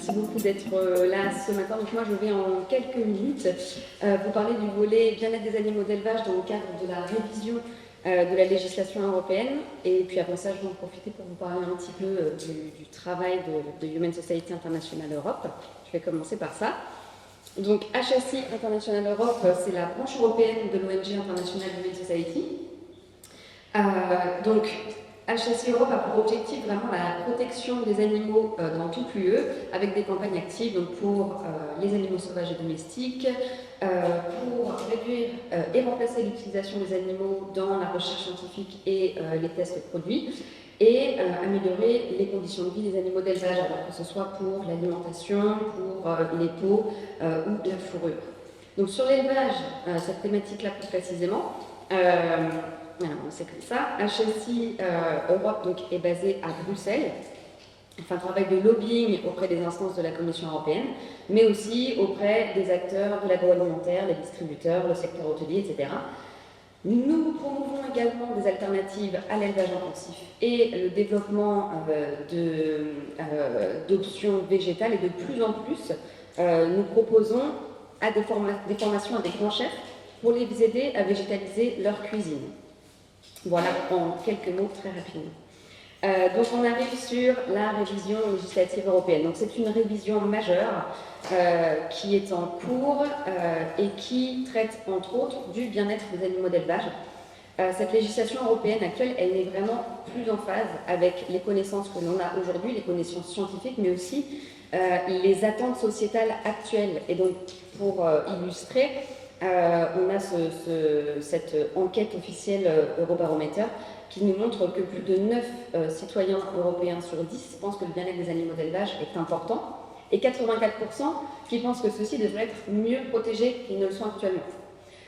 Merci beaucoup d'être là ce matin. Donc moi, je vais en quelques minutes vous parler du volet bien-être des animaux d'élevage dans le cadre de la révision de la législation européenne. Et puis avant ça, je vais en profiter pour vous parler un petit peu du travail de Humane Society International Europe. Je vais commencer par ça. Donc HSI International Europe, c'est la branche européenne de l'ONG International Humane Society. Donc HSI Europe a pour objectif vraiment la protection des animaux dans toute l'UE, avec des campagnes actives donc pour les animaux sauvages et domestiques, pour réduire et remplacer l'utilisation des animaux dans la recherche scientifique et les tests produits, et améliorer les conditions de vie des animaux d'élevage, que ce soit pour l'alimentation, pour les peaux ou la fourrure. Donc sur l'élevage, cette thématique-là plus précisément, voilà, c'est comme ça. HSI Europe donc, est basée à Bruxelles. Elle fait un travail de lobbying auprès des instances de la Commission européenne, mais aussi auprès des acteurs de l'agroalimentaire, les distributeurs, le secteur hôtelier, etc. Nous promouvons également des alternatives à l'élevage intensif et le développement d'options végétales. Et de plus en plus, nous proposons des formations à des grands chefs pour les aider à végétaliser leur cuisine. Voilà en quelques mots très rapidement. Donc on arrive sur la révision législative européenne. Donc c'est une révision majeure qui est en cours et qui traite entre autres du bien-être des animaux d'élevage. Cette législation européenne actuelle, elle est vraiment plus en phase avec les connaissances que l'on a aujourd'hui, les connaissances scientifiques, mais aussi les attentes sociétales actuelles. Et donc pour illustrer, on a cette enquête officielle Eurobaromètre qui nous montre que plus de 9 citoyens européens sur 10 pensent que le bien-être des animaux d'élevage est important, et 84% qui pensent que ceux-ci devraient être mieux protégés qu'ils ne le sont actuellement.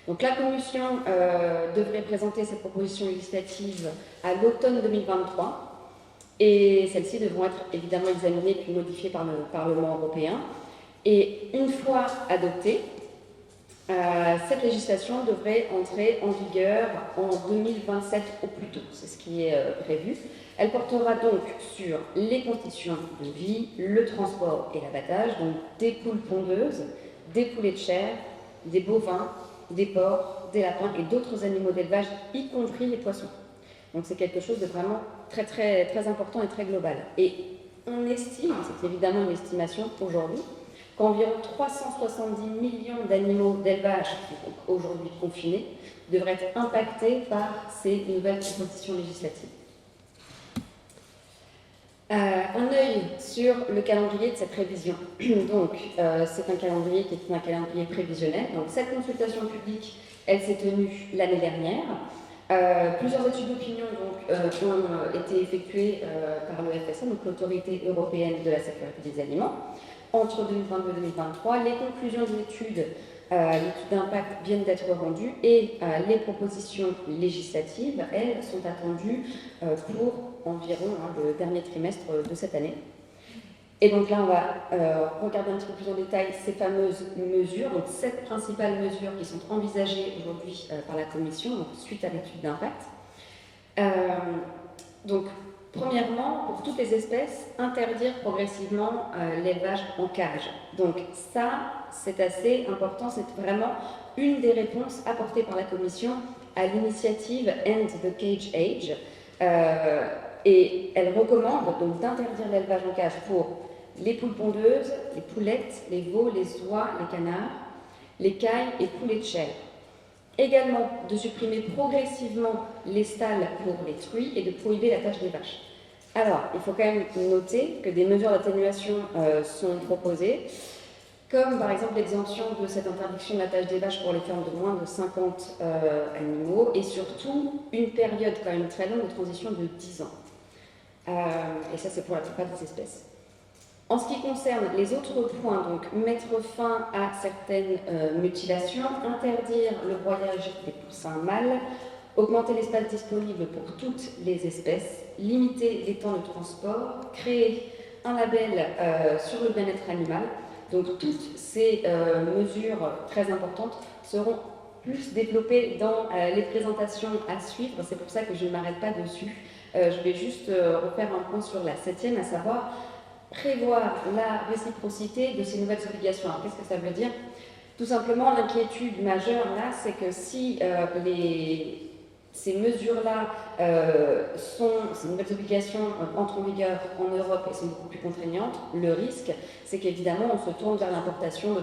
Donc la Commission devrait présenter cette proposition législative à l'automne 2023, et celles-ci devront être évidemment examinées puis modifiées par le Parlement européen. Et une fois adoptée, cette législation devrait entrer en vigueur en 2027 au plus tôt, c'est ce qui est prévu. Elle portera donc sur les conditions de vie, le transport et l'abattage, donc des poules pondeuses, des poulets de chair, des bovins, des porcs, des lapins et d'autres animaux d'élevage, y compris les poissons. Donc c'est quelque chose de vraiment très, très, très important et très global. Et on estime, c'est évidemment une estimation aujourd'hui, qu'environ 370 millions d'animaux d'élevage, aujourd'hui confinés, devraient être impactés par ces nouvelles propositions législatives. Un œil sur le calendrier de cette révision. Donc, c'est un calendrier qui est un calendrier prévisionnel. Donc, cette consultation publique, elle s'est tenue l'année dernière. Plusieurs études d'opinion ont été effectuées par le FSA, donc l'Autorité européenne de la sécurité des aliments, entre 2022 et 2023. Les conclusions de l'étude d'impact viennent d'être rendues et les propositions législatives, elles, sont attendues pour environ le dernier trimestre de cette année. Et donc là, on va regarder un petit peu plus en détail ces fameuses mesures, donc 7 principales mesures qui sont envisagées aujourd'hui par la Commission, donc, suite à l'étude d'impact. Donc, premièrement, pour toutes les espèces, interdire progressivement l'élevage en cage. Donc ça, c'est assez important, c'est vraiment une des réponses apportées par la Commission à l'initiative End the Cage Age. Et elle recommande donc d'interdire l'élevage en cage pour les poules pondeuses, les poulettes, les veaux, les oies, les canards, les cailles et poulets de chair. Également, de supprimer progressivement les stalles pour les truies et de prohiber l'attache des vaches. Alors, il faut quand même noter que des mesures d'atténuation sont proposées, comme par exemple l'exemption de cette interdiction de l'attache des vaches pour les fermes de moins de 50 animaux, et surtout une période quand même très longue de transition de 10 ans. Et ça, c'est pour la plupart des espèces. En ce qui concerne les autres points, donc mettre fin à certaines mutilations, interdire le broyage des poussins mâles, augmenter l'espace disponible pour toutes les espèces, limiter les temps de transport, créer un label sur le bien-être animal. Donc toutes ces mesures très importantes seront plus développées dans les présentations à suivre. C'est pour ça que je ne m'arrête pas dessus. Je vais juste refaire un point sur la 7e, à savoir prévoir la réciprocité de ces nouvelles obligations. Alors, qu'est-ce que ça veut dire? Tout simplement, l'inquiétude majeure, là, c'est que si ces mesures-là, ces nouvelles obligations entrent en vigueur en Europe et sont beaucoup plus contraignantes, le risque, c'est qu'évidemment, on se tourne vers l'importation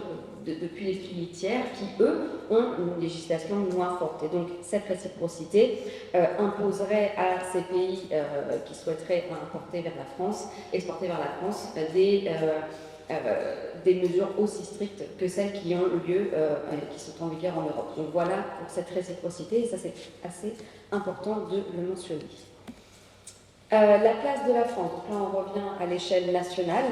depuis les pays tiers qui, eux, ont une législation moins forte. Et donc, cette réciprocité imposerait à ces pays qui souhaiteraient exporter vers la France, des mesures aussi strictes que celles qui ont lieu, qui sont en vigueur en Europe. Donc voilà pour cette réciprocité, et ça c'est assez important de le mentionner. La place de la France, donc là on revient à l'échelle nationale.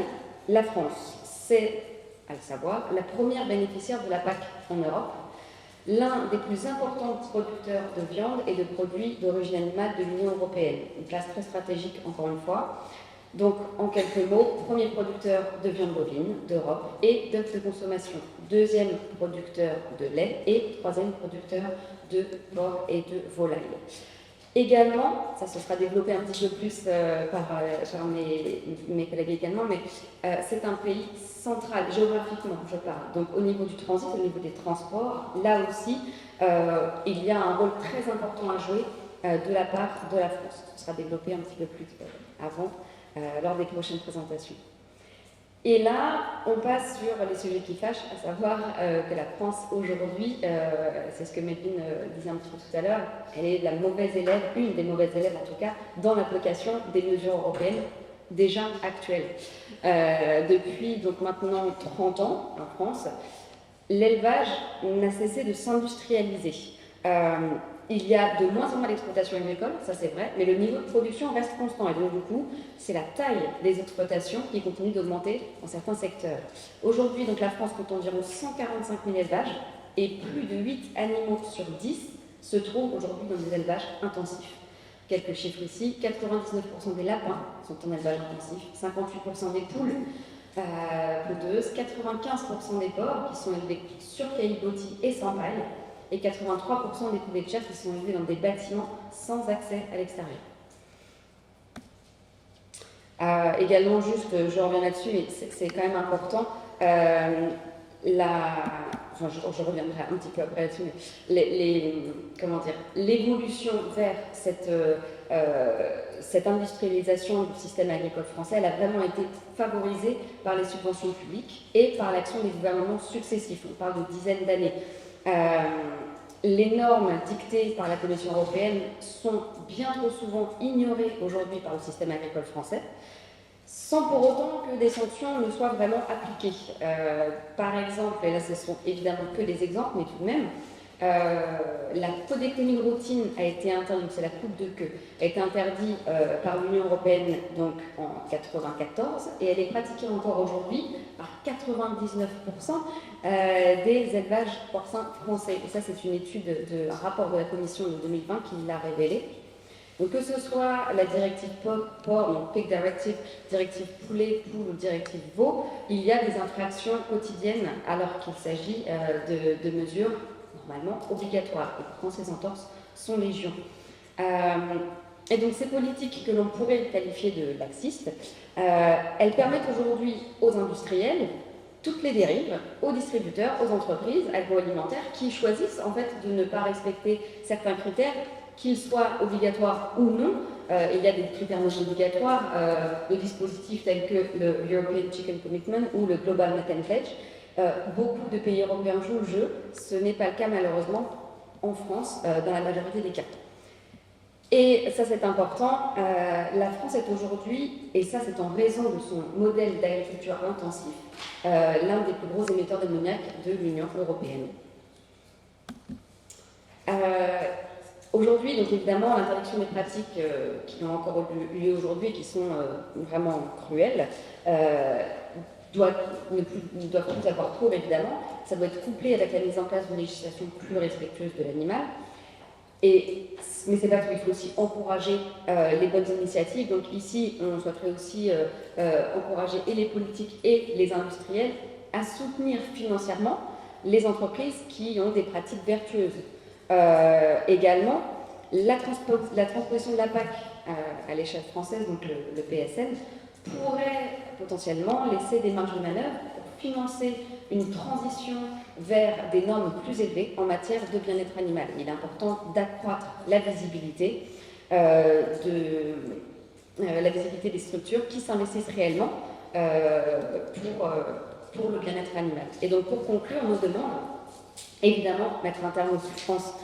La France, c'est, à le savoir, la première bénéficiaire de la PAC en Europe, l'un des plus importants producteurs de viande et de produits d'origine animale de l'Union européenne. Une place très stratégique, encore une fois. Donc, en quelques mots, premier producteur de viande bovine d'Europe et d'œufs de consommation, deuxième producteur de lait et troisième producteur de porc et de volaille. Également, ça se sera développé un petit peu plus par mes collègues également, mais c'est un pays central, géographiquement, je parle. Donc au niveau du transit, au niveau des transports, là aussi, il y a un rôle très important à jouer de la part de la France. Ce sera développé un petit peu plus avant, lors des prochaines présentations. Et là, on passe sur les sujets qui fâchent, à savoir que la France aujourd'hui, c'est ce que Melvin disait un petit peu tout à l'heure, elle est la mauvaise élève, une des mauvaises élèves en tout cas, dans l'application des mesures européennes déjà actuelles. Depuis donc maintenant 30 ans en France, l'élevage n'a cessé de s'industrialiser. Il y a de moins en moins d'exploitations agricoles, ça c'est vrai, mais le niveau de production reste constant. Et donc du coup, c'est la taille des exploitations qui continue d'augmenter dans certains secteurs. Aujourd'hui, donc la France compte environ 145 000 élevages et plus de 8 animaux sur 10 se trouvent aujourd'hui dans des élevages intensifs. Quelques chiffres ici, 99% des lapins sont en élevage intensif, 58% des poules poteuses, 95% des porcs qui sont élevés sur caillebotis et sans paille, et 83% des poulets de chair qui sont élevés dans des bâtiments sans accès à l'extérieur. Également, juste, je reviens là-dessus, mais c'est quand même important, je reviendrai un petit peu après là-dessus, mais l'évolution vers cette industrialisation du système agricole français, elle a vraiment été favorisée par les subventions publiques et par l'action des gouvernements successifs. On parle de dizaines d'années. Les normes dictées par la Commission européenne sont bien trop souvent ignorées aujourd'hui par le système agricole français, sans pour autant que des sanctions ne soient vraiment appliquées. Par exemple, et là ce sont évidemment que des exemples, mais tout de même, la podéctomie de routine a été interdite, c'est la coupe de queue, a été interdite par l'Union européenne donc en 1994 et elle est pratiquée encore aujourd'hui par 99% des élevages porcins français. Et ça, c'est une étude un rapport de la Commission de 2020 qui l'a révélé. Donc que ce soit la directive porc, donc Pig Directive, directive poulet, poule ou directive veau, il y a des infractions quotidiennes alors qu'il s'agit de mesures normalement obligatoires. Et pourtant, ces entorses sont légion. Et donc ces politiques que l'on pourrait qualifier de laxistes, elles permettent aujourd'hui aux industriels toutes les dérives, aux distributeurs, aux entreprises agroalimentaires qui choisissent en fait de ne pas respecter certains critères, qu'ils soient obligatoires ou non. Il y a des critères non obligatoires, de dispositifs tels que le European Chicken Commitment ou le Global Mutton Pledge. Beaucoup de pays européens jouent le jeu, ce n'est pas le cas malheureusement en France, dans la majorité des cas. Et ça c'est important, la France est aujourd'hui, et ça c'est en raison de son modèle d'agriculture intensif, l'un des plus gros émetteurs d'ammoniac de l'Union européenne. Aujourd'hui, donc évidemment, l'interdiction des pratiques qui ont encore eu lieu aujourd'hui et qui sont vraiment cruelles, ne doivent plus avoir cours évidemment. Ça doit être couplé avec la mise en place d'une législation plus respectueuse de l'animal. Mais c'est pas tout, il faut aussi encourager les bonnes initiatives. Donc ici, on souhaiterait aussi encourager et les politiques et les industriels à soutenir financièrement les entreprises qui ont des pratiques vertueuses. Également, la transposition de la PAC à l'échelle française, donc le PSN, pourrait potentiellement laisser des marges de manœuvre pour financer une transition vers des normes plus élevées en matière de bien-être animal. Il est important d'accroître la visibilité, des structures qui s'investissent réellement pour le bien-être animal. Et donc pour conclure nos demandes, évidemment mettre un terme aux souffrances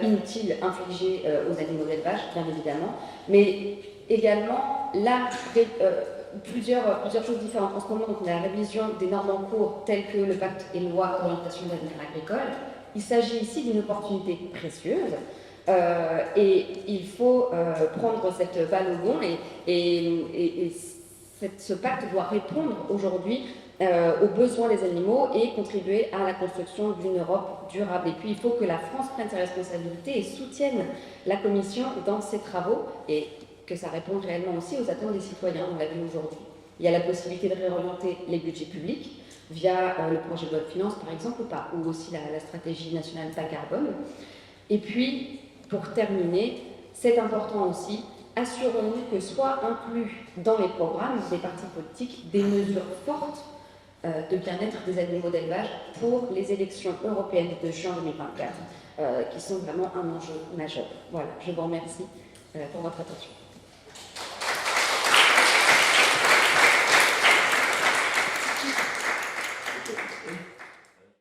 inutiles infligées aux animaux d'élevage, bien évidemment, mais également plusieurs choses différentes. En ce moment, donc, on a la révision des normes en cours telles que le pacte et loi d'orientation de l'avenir agricole. Il s'agit ici d'une opportunité précieuse et il faut prendre cette balle au bond et ce pacte doit répondre aujourd'hui aux besoins des animaux et contribuer à la construction d'une Europe durable. Et puis il faut que la France prenne ses responsabilités et soutienne la Commission dans ses travaux et que ça réponde réellement aussi aux attentes des citoyens, on l'a vu aujourd'hui. Il y a la possibilité de réorienter les budgets publics via le projet de loi de finances par exemple ou aussi la stratégie nationale bas carbone. Et puis, pour terminer, c'est important aussi, assurons-nous que soient inclus dans les programmes des partis politiques des mesures fortes de bien-être des animaux d'élevage pour les élections européennes de juin 2024, qui sont vraiment un enjeu majeur. Voilà, je vous remercie pour votre attention.